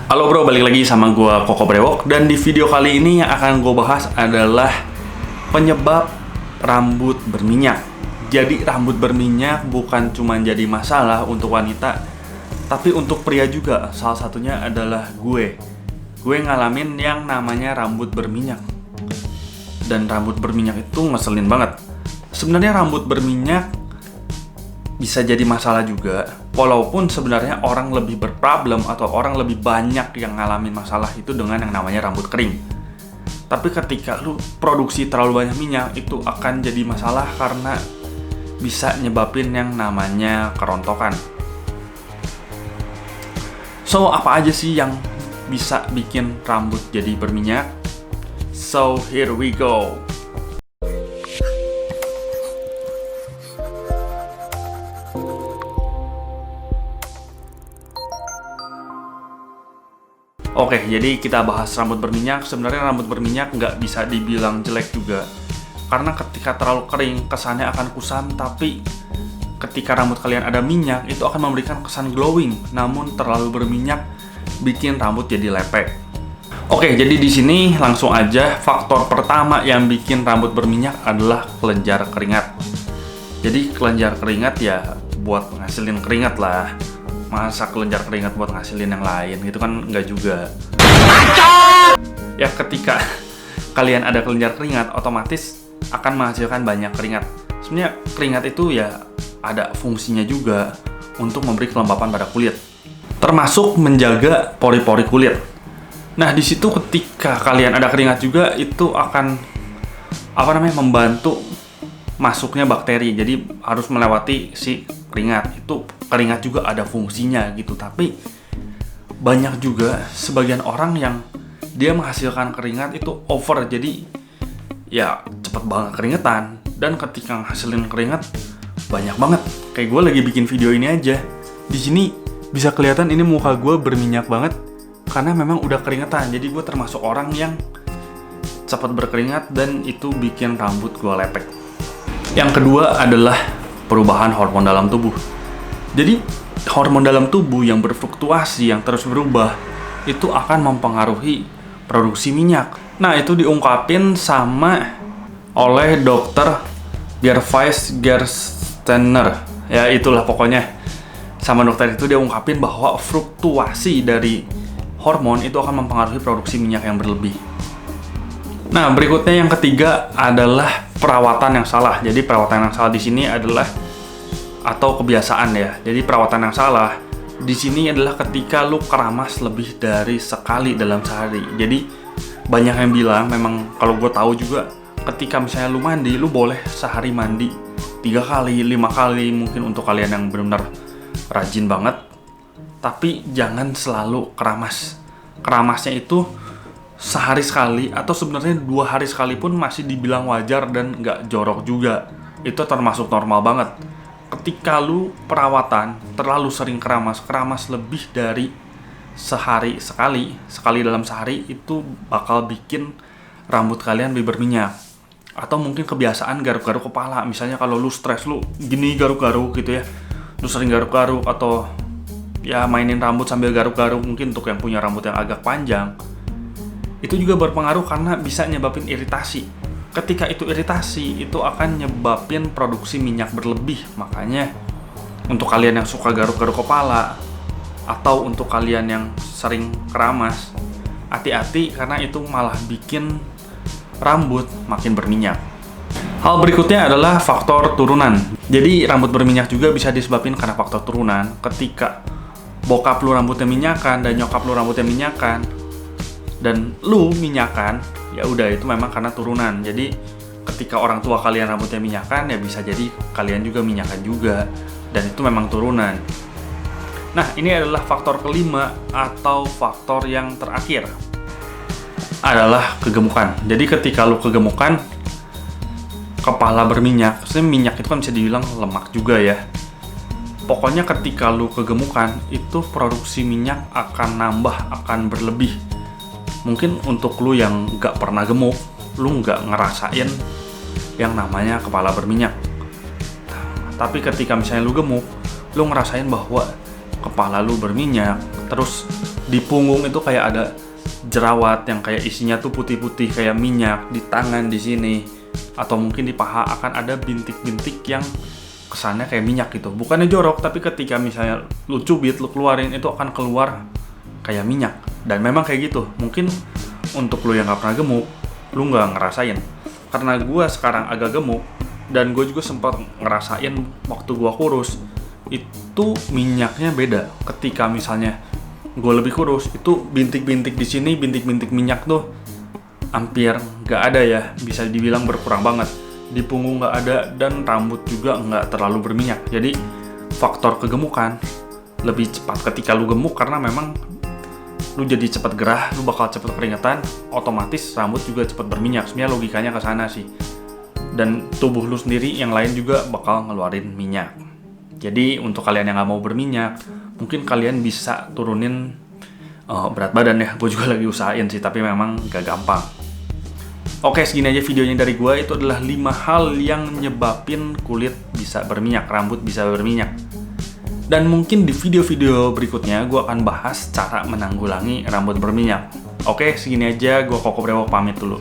Halo bro, balik lagi sama gua Koko Brewok. Dan di video kali ini yang akan gue bahas adalah penyebab rambut berminyak. Jadi rambut berminyak bukan cuma jadi masalah untuk wanita, tapi untuk pria juga. Salah satunya adalah gue ngalamin yang namanya rambut berminyak. Dan rambut berminyak itu ngeselin banget. Sebenarnya rambut berminyak bisa jadi masalah juga, walaupun sebenarnya orang lebih berproblem atau orang lebih banyak yang ngalamin masalah itu dengan yang namanya rambut kering. Tapi ketika lu produksi terlalu banyak minyak, itu akan jadi masalah karena bisa nyebabin yang namanya kerontokan. So, apa aja sih yang bisa bikin rambut jadi berminyak? So, here we go. Oke, jadi kita bahas rambut berminyak. Sebenarnya rambut berminyak nggak bisa dibilang jelek juga, karena ketika terlalu kering kesannya akan kusam, tapi ketika rambut kalian ada minyak itu akan memberikan kesan glowing. Namun terlalu berminyak bikin rambut jadi lepek. Oke, jadi di sini langsung aja, faktor pertama yang bikin rambut berminyak adalah kelenjar keringat. Jadi kelenjar keringat ya buat ngasilin keringat lah. Masa kelenjar keringat buat ngasilin yang lain gitu kan nggak juga. Ya ketika kalian ada kelenjar keringat, otomatis akan menghasilkan banyak keringat. Sebenarnya keringat itu ya ada fungsinya juga untuk memberi kelembapan pada kulit, termasuk menjaga pori-pori kulit. Nah di situ ketika kalian ada keringat juga, itu akan membantu masuknya bakteri. Jadi harus melewati si keringat. Itu keringat juga ada fungsinya gitu. Tapi banyak juga sebagian orang yang dia menghasilkan keringat itu over. Jadi ya cepet banget keringetan. Dan ketika menghasilkan keringat banyak banget. Kayak gue lagi bikin video ini aja. Di sini bisa kelihatan ini muka gue berminyak banget karena memang udah keringetan. Jadi gue termasuk orang yang cepat berkeringat dan itu bikin rambut gue lepek. Yang kedua adalah perubahan hormon dalam tubuh. Jadi hormon dalam tubuh yang berfluktuasi, yang terus berubah, itu akan mempengaruhi produksi minyak. Nah itu diungkapin oleh dokter Gervais Gersteiner. Ya itulah pokoknya. Sama dokter itu dia ungkapin bahwa fluktuasi dari hormon itu akan mempengaruhi produksi minyak yang berlebih. Nah berikutnya yang ketiga adalah perawatan yang salah. Jadi perawatan yang salah di sini adalah atau kebiasaan ya. Jadi perawatan yang salah di sini adalah ketika lu keramas lebih dari sekali dalam sehari. Jadi banyak yang bilang, memang kalau gue tahu juga, ketika misalnya lu mandi, lu boleh sehari mandi 3 kali, 5 kali mungkin untuk kalian yang benar-benar rajin banget. Tapi jangan selalu keramas. Keramasnya itu sehari sekali atau sebenarnya 2 hari sekali pun masih dibilang wajar dan nggak jorok juga. Itu termasuk normal banget. Ketika lu perawatan terlalu sering keramas lebih dari sehari sekali dalam sehari, itu bakal bikin rambut kalian lebih berminyak. Atau mungkin kebiasaan garuk-garuk kepala. Misalnya kalau lu stres, lu gini garuk-garuk gitu ya. Lu sering garuk-garuk atau ya mainin rambut sambil garuk-garuk, mungkin untuk yang punya rambut yang agak panjang. Itu juga berpengaruh karena bisa nyebabin iritasi. Ketika itu iritasi, itu akan nyebabin produksi minyak berlebih. Makanya untuk kalian yang suka garuk-garuk kepala atau untuk kalian yang sering keramas, hati-hati karena itu malah bikin rambut makin berminyak. Hal berikutnya adalah faktor turunan. Jadi rambut berminyak juga bisa disebabkan karena faktor turunan. Ketika bokap lu rambutnya minyakan dan nyokap lu rambutnya minyakan dan lu minyakan, ya udah itu memang karena turunan. Jadi ketika orang tua kalian rambutnya minyakan, ya bisa jadi kalian juga minyakan juga, dan itu memang turunan. Nah ini adalah faktor kelima atau faktor yang terakhir adalah kegemukan. Jadi ketika lu kegemukan, kepala berminyak, sebenarnya minyak itu kan bisa dibilang lemak juga ya. Pokoknya ketika lu kegemukan, itu produksi minyak akan nambah, akan berlebih. Mungkin untuk lu yang nggak pernah gemuk, lu nggak ngerasain yang namanya kepala berminyak. Tapi ketika misalnya lu gemuk, lu ngerasain bahwa kepala lu berminyak, terus Di punggung itu kayak ada jerawat yang kayak isinya tuh putih-putih kayak minyak, di tangan di sini, atau mungkin di paha akan ada bintik-bintik yang kesannya kayak minyak gitu. Bukannya jorok, tapi ketika misalnya lu cubit, lu keluarin, itu akan keluar kayak minyak. Dan memang kayak gitu. Mungkin untuk lu yang gak pernah gemuk, lu gak ngerasain. Karena gue sekarang agak gemuk, dan gue juga sempat ngerasain waktu gue kurus, itu minyaknya beda. Ketika misalnya gue lebih kurus, itu bintik-bintik di sini, bintik-bintik minyak tuh hampir nggak ada ya, bisa dibilang berkurang banget. Di punggung nggak ada, dan rambut juga nggak terlalu berminyak. Jadi faktor kegemukan lebih cepat ketika lu gemuk, karena memang lu jadi cepat gerah, lu bakal cepat keringetan, otomatis rambut juga cepat berminyak. Sebenarnya logikanya ke sana sih. Dan tubuh lu sendiri yang lain juga bakal ngeluarin minyak. Jadi untuk kalian yang nggak mau berminyak, mungkin kalian bisa turunin berat badan ya. Gue juga lagi usahain sih, tapi memang gak gampang. Oke, segini aja videonya dari gue. Itu adalah 5 hal yang nyebabin kulit bisa berminyak, rambut bisa berminyak. Dan mungkin di video-video berikutnya gue akan bahas cara menanggulangi rambut berminyak. Oke, segini aja. Gue Koko Brewok pamit dulu.